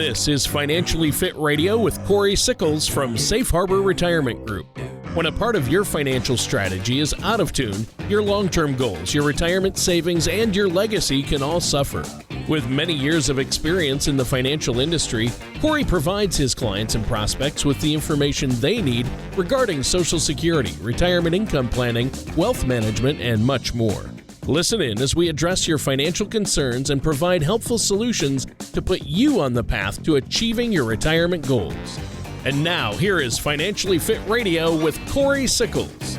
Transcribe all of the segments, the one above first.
This is Financially Fit Radio with Cory Sickles from Safe Harbor Retirement Group. When a part of your financial strategy is out of tune, your long-term goals, your retirement savings, and your legacy can all suffer. With many years of experience in the financial industry, Cory provides his clients and prospects with the information they need regarding Social Security, retirement income planning, wealth management, and much more. Listen in as we address your financial concerns and provide helpful solutions to put you on the path to achieving your retirement goals. And now, here is Financially Fit Radio with Cory Sickles.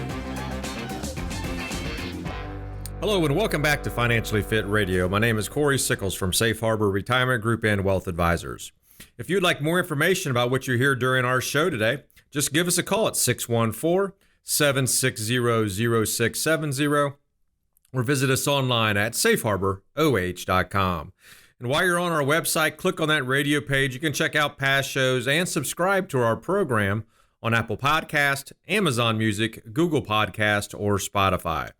Hello and welcome back to Financially Fit Radio. My name is Cory Sickles from Safe Harbor Retirement Group and Wealth Advisors. If you'd like more information about what you hear during our show today, just give us a call at 614-760-0670 or visit us online at safeharboroh.com. And while you're on our website, click on that radio page. You can check out past shows and subscribe to our program on Apple Podcast, Amazon Music, Google Podcast, or Spotify.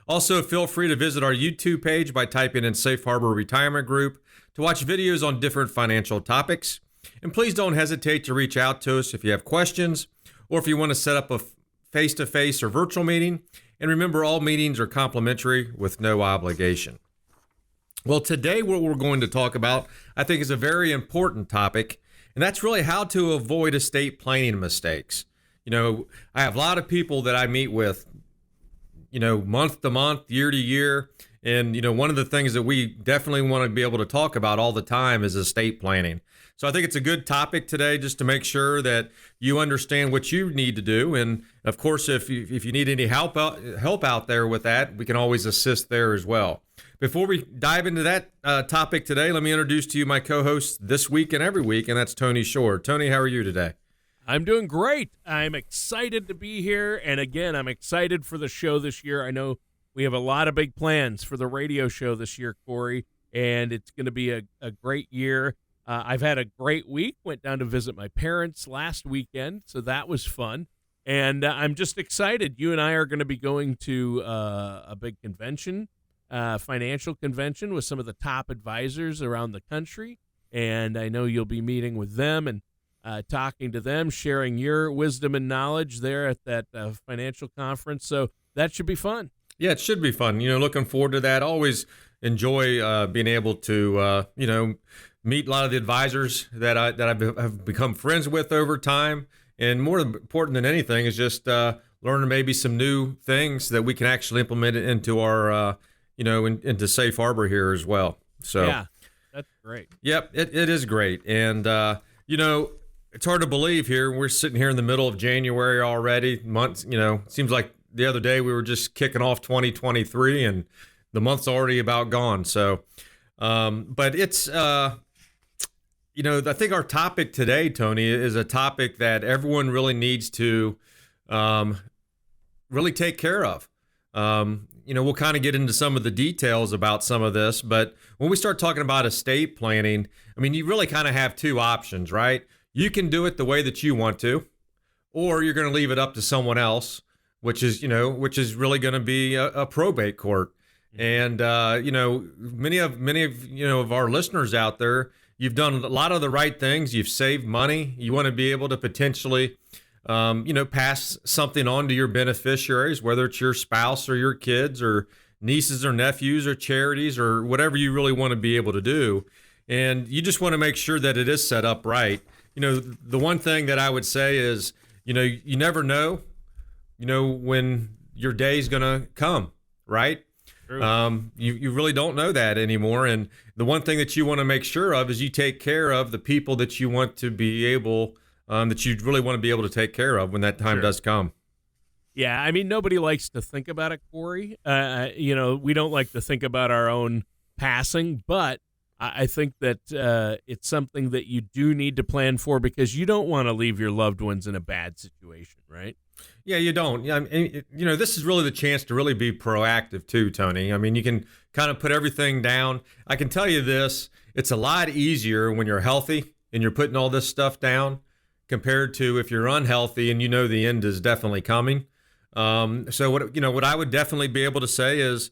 Also, feel free to visit our YouTube page by typing in Safe Harbor Retirement Group to watch videos on different financial topics. And please don't hesitate to reach out to us if you have questions or if you want to set up a face-to-face or virtual meeting. And remember, all meetings are complimentary with no obligation. Well, today what we're going to talk about, I think, is a very important topic, and that's really how to avoid estate planning mistakes. You know, I have a lot of people that I meet with, month to month, year to year, and, one of the things that we definitely want to be able to talk about all the time is estate planning. So I think it's a good topic today just to make sure that you understand what you need to do. And of course, if you need any help out there with that, we can always assist there as well. Before we dive into that topic today, let me introduce to you my co-host this week and every week, and that's Tony Shore. Tony, how are you today? I'm doing great. I'm excited to be here. And again, I'm excited for the show this year. I know we have a lot of big plans for the radio show this year, Cory, and it's going to be a great year. I've had a great week. Went down to visit my parents last weekend, so that was fun. And I'm just excited. You and I are going to be going to a big convention, financial convention with some of the top advisors around the country. And I know you'll be meeting with them and talking to them, sharing your wisdom and knowledge there at that financial conference. So that should be fun. Yeah, it should be fun. Looking forward to that. Always enjoy being able to, meet a lot of the advisors that I have become friends with over time. And more important than anything is just learning maybe some new things that we can actually implement into our, into Safe Harbor here as well. So yeah, that's great. Yep, it is great. And, it's hard to believe here. We're sitting here in the middle of January already. Months, seems like the other day we were just kicking off 2023 and the month's already about gone. So, but it's, I think our topic today, Tony, is a topic that everyone really needs to really take care of. We'll kind of get into some of the details about some of this, but when we start talking about estate planning, you really kind of have two options, right? You can do it the way that you want to, or you're going to leave it up to someone else, which is really going to be a probate court. And, many of our listeners out there, you've done a lot of the right things. You've saved money. You want to be able to potentially, pass something on to your beneficiaries, whether it's your spouse or your kids or nieces or nephews or charities or whatever you really want to be able to do. And you just want to make sure that it is set up right. The one thing that I would say is, you never know, when your day's going to come, right? You really don't know that anymore. And the one thing that you want to make sure of is you take care of the people that you want to be able, that you really want to be able to take care of when that time does come. Yeah, nobody likes to think about it, Cory. We don't like to think about our own passing, but I think that it's something that you do need to plan for because you don't want to leave your loved ones in a bad situation, right? Yeah, you don't. This is really the chance to really be proactive too, Tony. You can kind of put everything down. I can tell you this, it's a lot easier when you're healthy and you're putting all this stuff down compared to if you're unhealthy and the end is definitely coming. So what I would definitely be able to say is,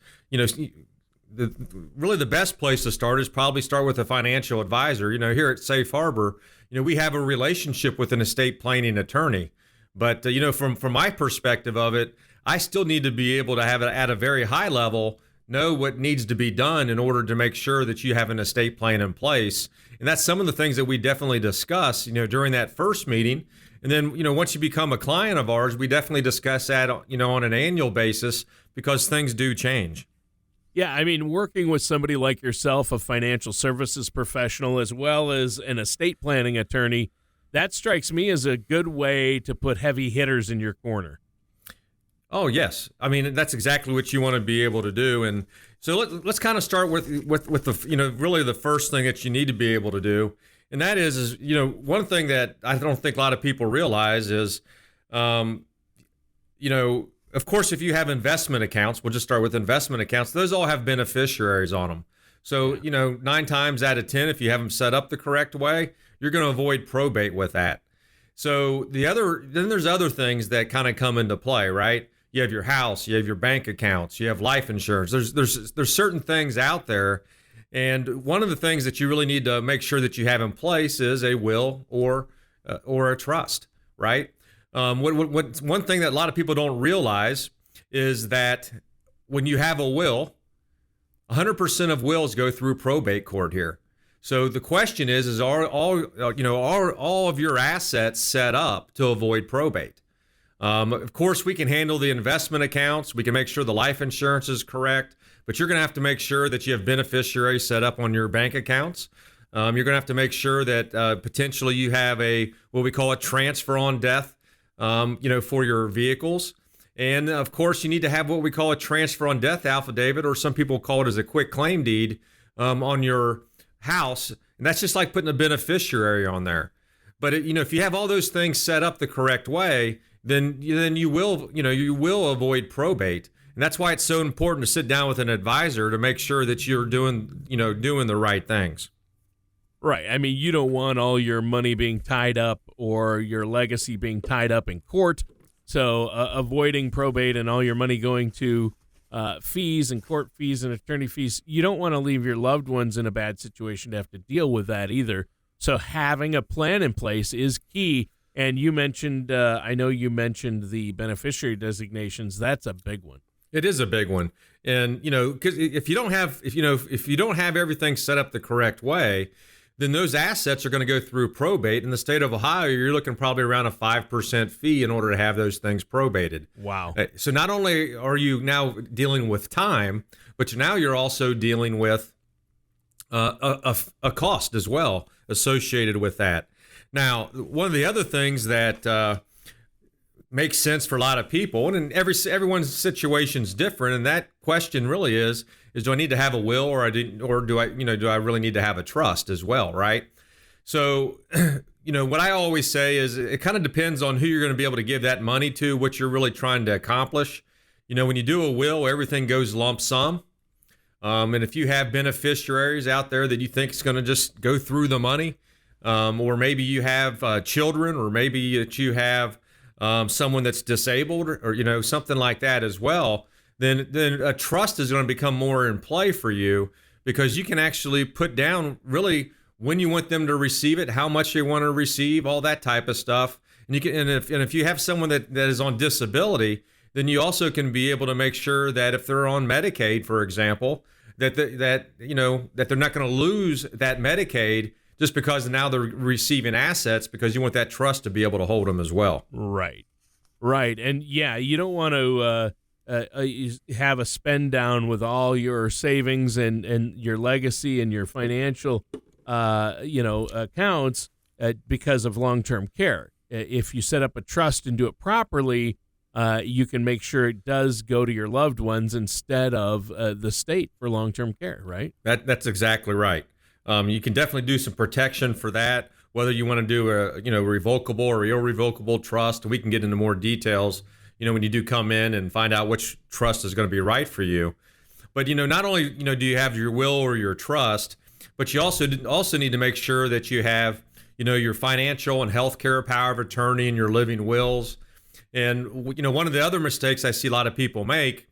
really the best place to start is probably start with a financial advisor. Here at Safe Harbor, we have a relationship with an estate planning attorney. But, from my perspective of it, I still need to be able to have it at a very high level, know what needs to be done in order to make sure that you have an estate plan in place. And that's some of the things that we definitely discuss, during that first meeting. And then, once you become a client of ours, we definitely discuss that, on an annual basis because things do change. Yeah, I mean, working with somebody like yourself, a financial services professional, as well as an estate planning attorney, that strikes me as a good way to put heavy hitters in your corner. Oh, yes. I mean, that's exactly what you want to be able to do. And so let's kind of start with the, really the first thing that you need to be able to do. And that is, one thing that I don't think a lot of people realize is, of course, if you have investment accounts, we'll just start with investment accounts, those all have beneficiaries on them. So, 9 times out of 10, if you have them set up the correct way, you're going to avoid probate with that. So then there's other things that kind of come into play, right? You have your house, you have your bank accounts, you have life insurance. There's certain things out there. And one of the things that you really need to make sure that you have in place is a will or a trust, right? One thing that a lot of people don't realize is that when you have a will, 100% of wills go through probate court here. So the question is are all of your assets set up to avoid probate? Of course, we can handle the investment accounts. We can make sure the life insurance is correct, but you're going to have to make sure that you have beneficiaries set up on your bank accounts. You're going to have to make sure that potentially you have what we call a transfer on death, for your vehicles. And of course, you need to have what we call a transfer on death affidavit, or some people call it as a quick claim deed, on your house. And that's just like putting a beneficiary on there. But if you have all those things set up the correct way, then you will avoid probate. And that's why it's so important to sit down with an advisor to make sure that you're doing the right things. Right. I mean, you don't want all your money being tied up or your legacy being tied up in court. So avoiding probate and all your money going to fees and court fees and attorney fees, you don't want to leave your loved ones in a bad situation to have to deal with that either. So having a plan in place is key. And you mentioned, I know you mentioned the beneficiary designations. That's a big one. It is a big one. And, because if you don't have everything set up the correct way, then those assets are going to go through probate. In the state of Ohio, you're looking probably around a 5% fee in order to have those things probated. Wow. So not only are you now dealing with time, but now you're also dealing with a cost as well associated with that. Now, one of the other things that makes sense for a lot of people, and everyone's situation is different, and that question really is do I need to have a will or do I really need to have a trust as well, right? So, what I always say is it kind of depends on who you're going to be able to give that money to, what you're really trying to accomplish. When you do a will, everything goes lump sum. And if you have beneficiaries out there that you think is going to just go through the money, or maybe you have children, or maybe that you have someone that's disabled, or something like that as well, then a trust is going to become more in play for you, because you can actually put down really when you want them to receive it, how much they want to receive, all that type of stuff. And if you have someone that is on disability, then you also can be able to make sure that if they're on Medicaid, for example, that they're not going to lose that Medicaid just because now they're receiving assets, because you want that trust to be able to hold them as well. Right. And yeah, you don't want to have a spend down with all your savings and your legacy and your financial, accounts because of long-term care. If you set up a trust and do it properly, you can make sure it does go to your loved ones instead of the state for long-term care, right? That's exactly right. You can definitely do some protection for that, whether you want to do a revocable or irrevocable trust. We can get into more details, when you do come in and find out which trust is going to be right for you. But, not only, do you have your will or your trust, but you also need to make sure that you have, your financial and healthcare power of attorney and your living wills. And, one of the other mistakes I see a lot of people make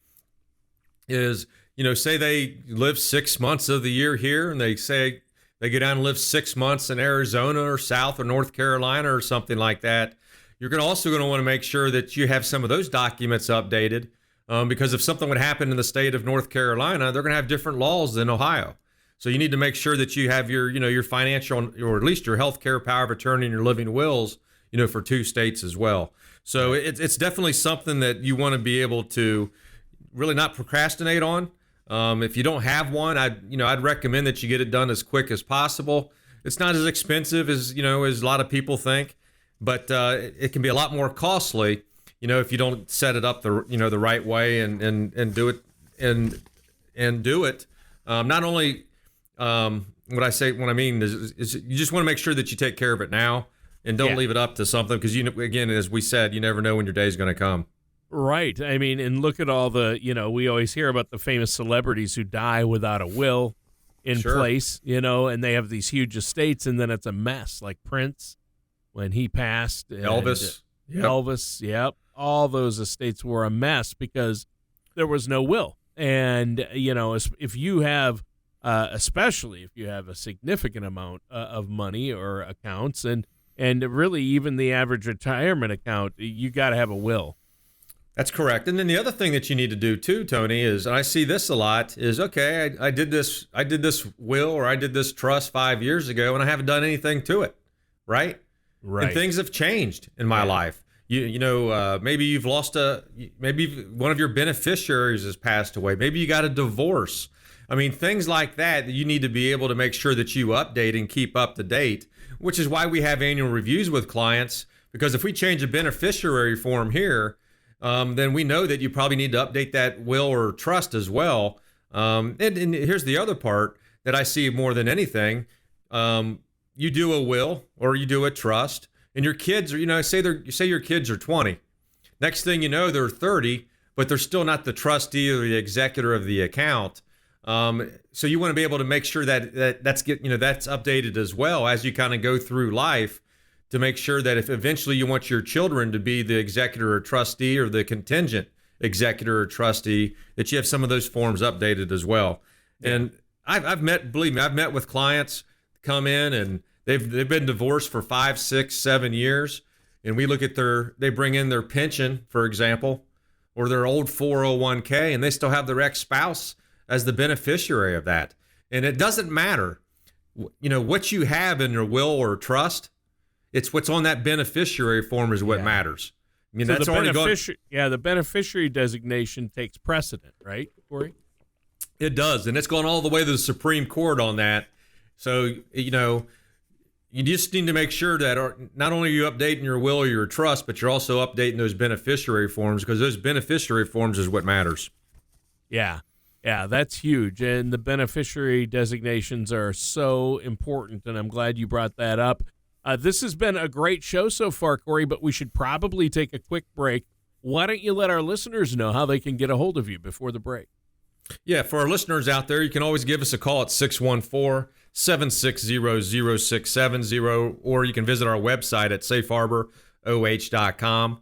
is, say they live 6 months of the year here, and they say they go down and live 6 months in Arizona or South or North Carolina or something like that, you're also going to want to make sure that you have some of those documents updated, because if something would happen in the state of North Carolina, they're going to have different laws than Ohio. So you need to make sure that you have your financial, or at least your health care power of attorney and your living wills, for 2 states as well. So it's definitely something that you want to be able to really not procrastinate on. If you don't have one, I'd recommend that you get it done as quick as possible. It's not as expensive as a lot of people think, but it can be a lot more costly, if you don't set it up the right way and do it and do it. Not only what I mean is you just want to make sure that you take care of it now and don't leave it up to something, because again, as we said, you never know when your day is going to come. Right. I mean, and look at all the, we always hear about the famous celebrities who die without a will in place, and they have these huge estates, and then it's a mess, like Prince when he passed. Elvis. Yep. All those estates were a mess because there was no will. And, if you have, especially if you have a significant amount of money or accounts, and really even the average retirement account, you got to have a will. That's correct. And then the other thing that you need to do too, Tony, is, and I see this a lot, is okay, I did this will, or I did this trust 5 years ago, and I haven't done anything to it, right? Right. And things have changed in my life. Maybe you've lost maybe one of your beneficiaries has passed away. Maybe you got a divorce. I mean, things like that you need to be able to make sure that you update and keep up to date, which is why we have annual reviews with clients, because if we change a beneficiary form here, then we know that you probably need to update that will or trust as well. And here's the other part that I see more than anything. You do a will or you do a trust, and your kids are, say your kids are 20. Next thing you know, they're 30, but they're still not the trustee or the executor of the account. So you want to be able to make sure that that's updated as well as you kind of go through life, to make sure that if eventually you want your children to be the executor or trustee or the contingent executor or trustee, that you have some of those forms updated as well. Yeah. And I've met with clients come in and they've been divorced for 5, 6, 7 years. And we look at they bring in their pension, for example, or their old 401k, and they still have their ex-spouse as the beneficiary of that. And it doesn't matter, what you have in your will or trust. It's what's on that beneficiary form is what matters. I mean, so that's already gone. Yeah, the beneficiary designation takes precedent, right, Corey? It does, and it's gone all the way to the Supreme Court on that. So, you just need to make sure that not only are you updating your will or your trust, but you're also updating those beneficiary forms, because those beneficiary forms is what matters. Yeah, that's huge, and the beneficiary designations are so important, and I'm glad you brought that up. This has been a great show so far, Corey, but we should probably take a quick break. Why don't you let our listeners know how they can get a hold of you before the break? Yeah, for our listeners out there, you can always give us a call at 614-760-0670, or you can visit our website at safeharboroh.com.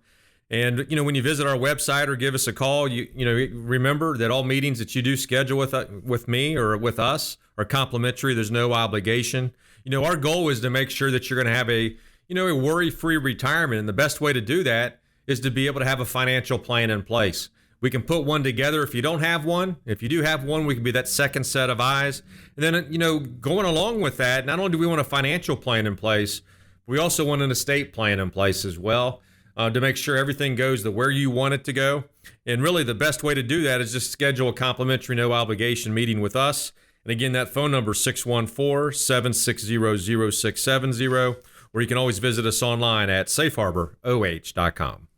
And, when you visit our website or give us a call, remember that all meetings that you do schedule with me or with us are complimentary. There's no obligation. Our goal is to make sure that you're going to have a worry-free retirement. And the best way to do that is to be able to have a financial plan in place. We can put one together if you don't have one. If you do have one, we can be that second set of eyes. And then, going along with that, not only do we want a financial plan in place, we also want an estate plan in place as well, to make sure everything goes to where you want it to go. And really the best way to do that is just schedule a complimentary, no obligation meeting with us. And again, that phone number is 614-760-0670, or you can always visit us online at safeharboroh.com.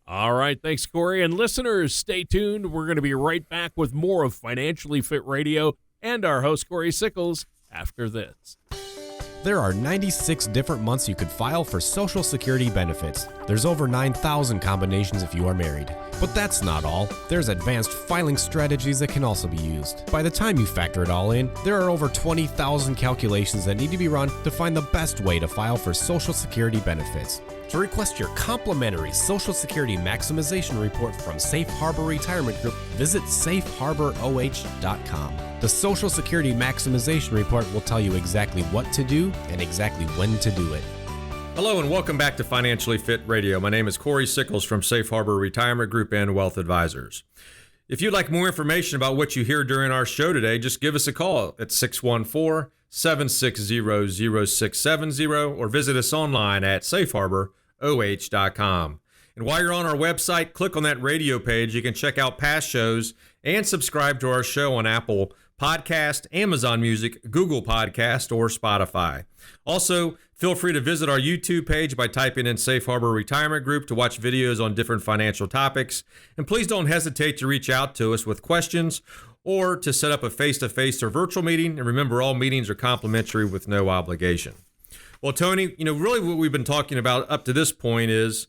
All right, thanks, Corey. And listeners, stay tuned. We're going to be right back with more of Financially Fit Radio and our host, Cory Sickles, after this. There are 96 different months you could file for Social Security benefits. There's over 9,000 combinations if you are married. But that's not all. There's advanced filing strategies that can also be used. By the time you factor it all in, there are over 20,000 calculations that need to be run to find the best way to file for Social Security benefits. To request your complimentary Social Security Maximization Report from Safe Harbor Retirement Group, visit safeharboroh.com. The Social Security Maximization Report will tell you exactly what to do and exactly when to do it. Hello and welcome back to Financially Fit Radio. My name is Cory Sickles from Safe Harbor Retirement Group and Wealth Advisors. If you'd like more information about what you hear during our show today, just give us a call at 614-760-0670 or visit us online at safeharboroh.com. And while you're on our website, click on that radio page. You can check out past shows and subscribe to our show on Apple Podcast, Amazon Music, Google Podcast, or Spotify. Also, feel free to visit our YouTube page by typing in Safe Harbor Retirement Group to watch videos on different financial topics. And please don't hesitate to reach out to us with questions or to set up a face-to-face or virtual meeting. And remember, all meetings are complimentary with no obligation. Well, Tony, really what we've been talking about up to this point is,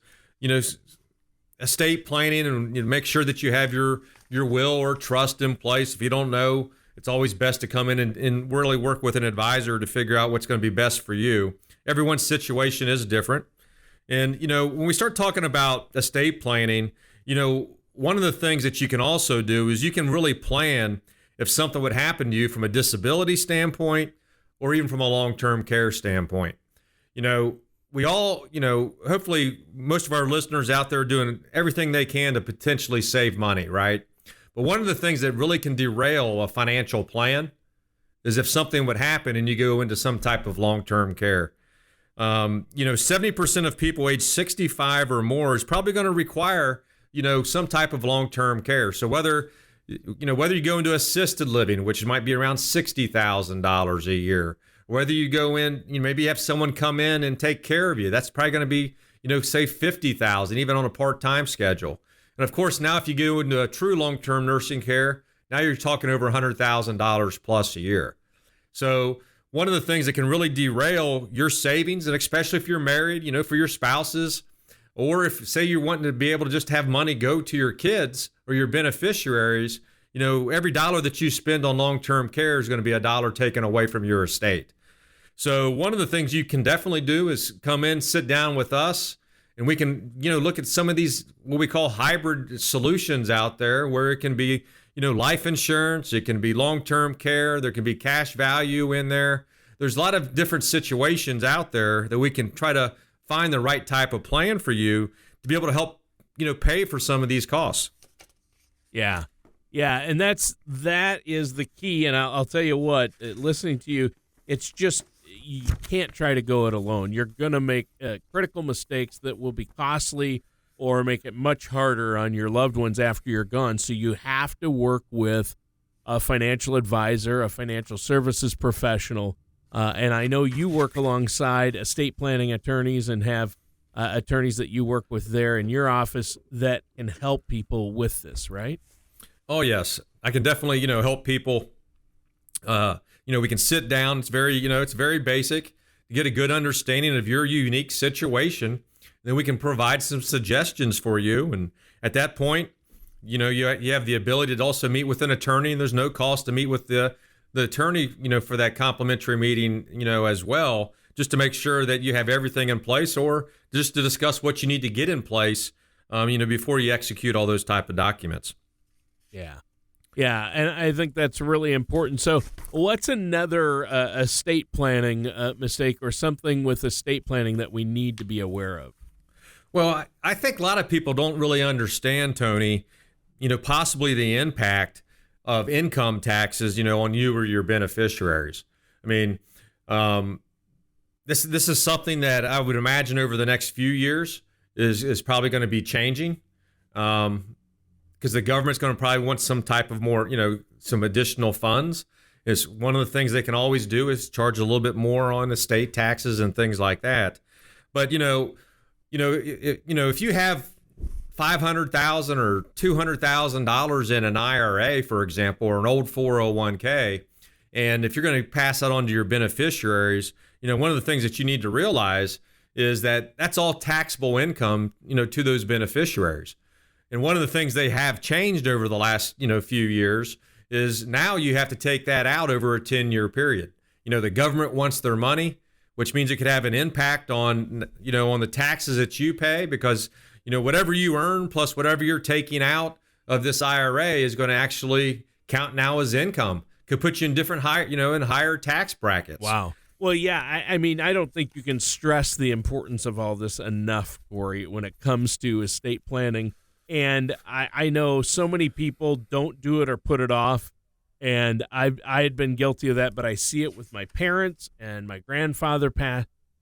estate planning and make sure that you have your will or trust in place. If you don't know, it's always best to come in and really work with an advisor to figure out what's going to be best for you. Everyone's situation is different. And, when we start talking about estate planning, one of the things that you can also do is you can really plan if something would happen to you from a disability standpoint or even from a long-term care standpoint. We all, hopefully most of our listeners out there are doing everything they can to potentially save money, right? But one of the things that really can derail a financial plan is if something would happen and you go into some type of long-term care. 70% of people age 65 or more is probably going to require, some type of long-term care. So whether you go into assisted living, which might be around $60,000 a year, whether you go in, maybe have someone come in and take care of you, that's probably going to be, say $50,000, even on a part-time schedule. And of course, now if you go into a true long-term nursing care, now you're talking over $100,000 plus a year. So one of the things that can really derail your savings, and especially if you're married, for your spouses, or if, say, you're wanting to be able to just have money go to your kids or your beneficiaries, every dollar that you spend on long-term care is going to be a dollar taken away from your estate. So one of the things you can definitely do is come in, sit down with us, and we can, look at some of these, what we call hybrid solutions out there, where it can be, life insurance, it can be long-term care, there can be cash value in there. There's a lot of different situations out there that we can try to find the right type of plan for you to be able to help, pay for some of these costs. Yeah. Yeah, and that is the key. And I'll tell you what, listening to you, it's just you can't try to go it alone. You're going to make critical mistakes that will be costly or make it much harder on your loved ones after you're gone. So you have to work with a financial advisor, a financial services professional. And I know you work alongside estate planning attorneys and have attorneys that you work with there in your office that can help people with this, right? Oh, yes. I can definitely, help people. We can sit down. It's very, it's very basic to get a good understanding of your unique situation. Then we can provide some suggestions for you. And at that point, you have the ability to also meet with an attorney, and there's no cost to meet with the attorney, for that complimentary meeting, as well, just to make sure that you have everything in place, or just to discuss what you need to get in place, before you execute all those type of documents. Yeah. Yeah, and I think that's really important. So what's another estate planning mistake or something with estate planning that we need to be aware of? Well, I think a lot of people don't really understand, Tony, possibly the impact of income taxes, on you or your beneficiaries. I mean, this is something that I would imagine over the next few years is probably going to be changing. Because the government's going to probably want some type of more, some additional funds. Is one of the things they can always do is charge a little bit more on estate taxes and things like that. But if you have $500,000 or $200,000 in an IRA, for example, or an old 401k, And if you're going to pass that on to your beneficiaries, one of the things that you need to realize is that that's all taxable income, to those beneficiaries. And one of the things they have changed over the last, few years is now you have to take that out over a 10-year period. The government wants their money, which means it could have an impact on, on the taxes that you pay, because, whatever you earn plus whatever you're taking out of this IRA is going to actually count now as income. Could put you in different higher tax brackets. Wow. Well, yeah, I mean, I don't think you can stress the importance of all this enough, Corey, when it comes to estate planning. And I know so many people don't do it or put it off. And I had been guilty of that, but I see it with my parents and my grandfather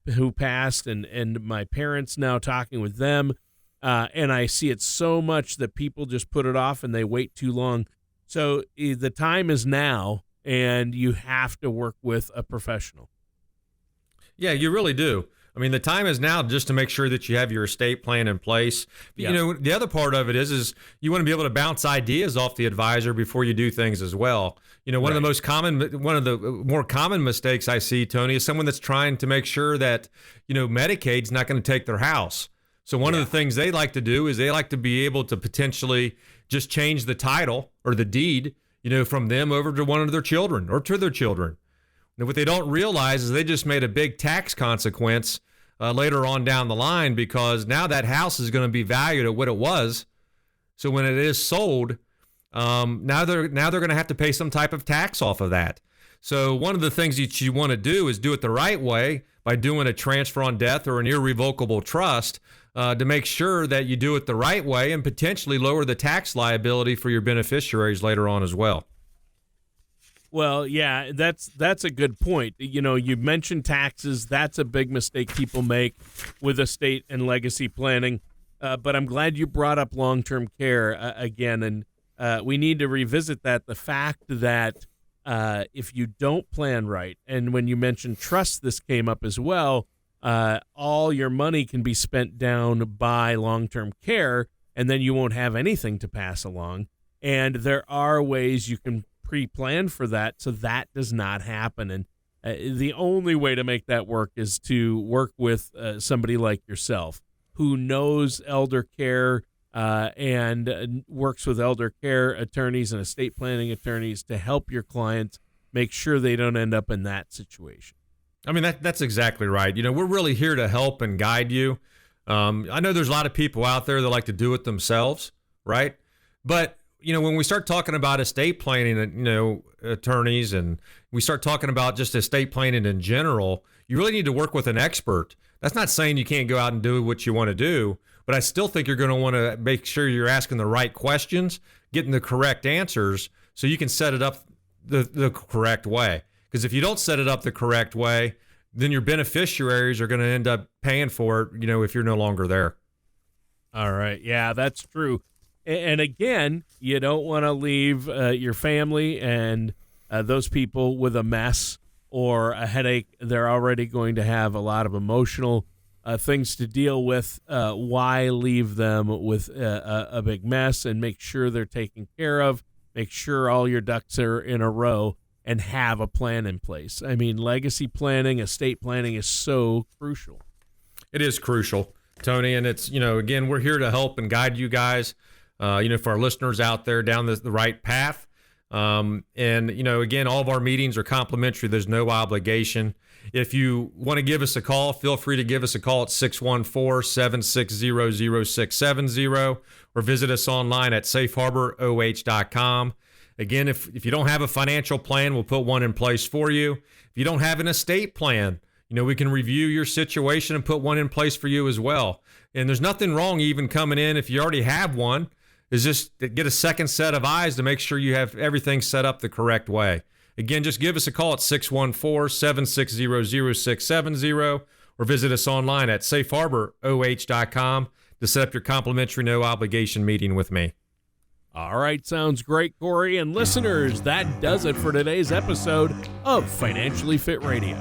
who passed, and my parents now talking with them. And I see it so much that people just put it off and they wait too long. So the time is now, and you have to work with a professional. Yeah, you really do. I mean, the time is now just to make sure that you have your estate plan in place. Yeah. The other part of it is you want to be able to bounce ideas off the advisor before you do things as well. One of the more common mistakes I see, Tony, is someone that's trying to make sure that, Medicaid's not going to take their house. So one of the things they like to do is they like to be able to potentially just change the title or the deed, from them over to one of their children or to their children. And what they don't realize is they just made a big tax consequence later on down the line, because now that house is going to be valued at what it was. So when it is sold, now they're going to have to pay some type of tax off of that. So one of the things that you want to do is do it the right way by doing a transfer on death or an irrevocable trust to make sure that you do it the right way and potentially lower the tax liability for your beneficiaries later on as well. Well, yeah, that's a good point. You mentioned taxes. That's a big mistake people make with estate and legacy planning. But I'm glad you brought up long-term care again. And we need to revisit that. The fact that if you don't plan right, and when you mentioned trust, this came up as well, all your money can be spent down by long-term care, and then you won't have anything to pass along. And there are ways you can pre-plan for that so that does not happen. And the only way to make that work is to work with somebody like yourself who knows elder care and works with elder care attorneys and estate planning attorneys to help your clients make sure they don't end up in that situation. I mean, that's exactly right. We're really here to help and guide you. I know there's a lot of people out there that like to do it themselves, right? But when we start talking about estate planning, attorneys, and we start talking about just estate planning in general, you really need to work with an expert. That's not saying you can't go out and do what you want to do, but I still think you're going to want to make sure you're asking the right questions, getting the correct answers, so you can set it up the correct way. Because if you don't set it up the correct way, then your beneficiaries are going to end up paying for it, if you're no longer there. All right. Yeah, that's true. And again, you don't want to leave your family and those people with a mess or a headache. They're already going to have a lot of emotional things to deal with. Why leave them with a big mess? And make sure they're taken care of. Make sure all your ducks are in a row and have a plan in place. I mean, legacy planning, estate planning is so crucial. It is crucial, Tony. And it's, again, we're here to help and guide you guys. For our listeners out there down the right path. And, again, all of our meetings are complimentary. There's no obligation. If you want to give us a call, feel free to give us a call at 614-760-0670 or visit us online at safeharboroh.com. Again, if you don't have a financial plan, we'll put one in place for you. If you don't have an estate plan, we can review your situation and put one in place for you as well. And there's nothing wrong even coming in if you already have one. Is just to get a second set of eyes to make sure you have everything set up the correct way. Again, just give us a call at 614-760-0670 or visit us online at safeharboroh.com to set up your complimentary no obligation meeting with me. All right, sounds great, Corey. And listeners, that does it for today's episode of Financially Fit Radio.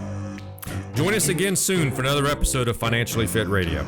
Join us again soon for another episode of Financially Fit Radio.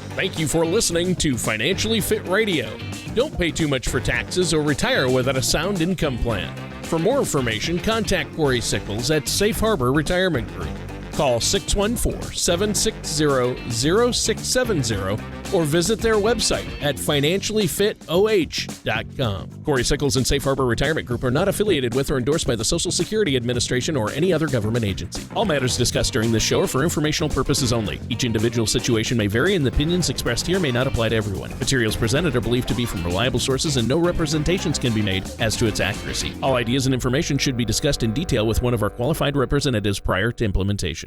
Thank you for listening to Financially Fit Radio. Don't pay too much for taxes or retire without a sound income plan. For more information, contact Cory Sickles at Safe Harbor Retirement Group. Call 614-760-0670 or visit their website at financiallyfitoh.com. Cory Sickles and Safe Harbor Retirement Group are not affiliated with or endorsed by the Social Security Administration or any other government agency. All matters discussed during this show are for informational purposes only. Each individual situation may vary, and the opinions expressed here may not apply to everyone. Materials presented are believed to be from reliable sources, and no representations can be made as to its accuracy. All ideas and information should be discussed in detail with one of our qualified representatives prior to implementation.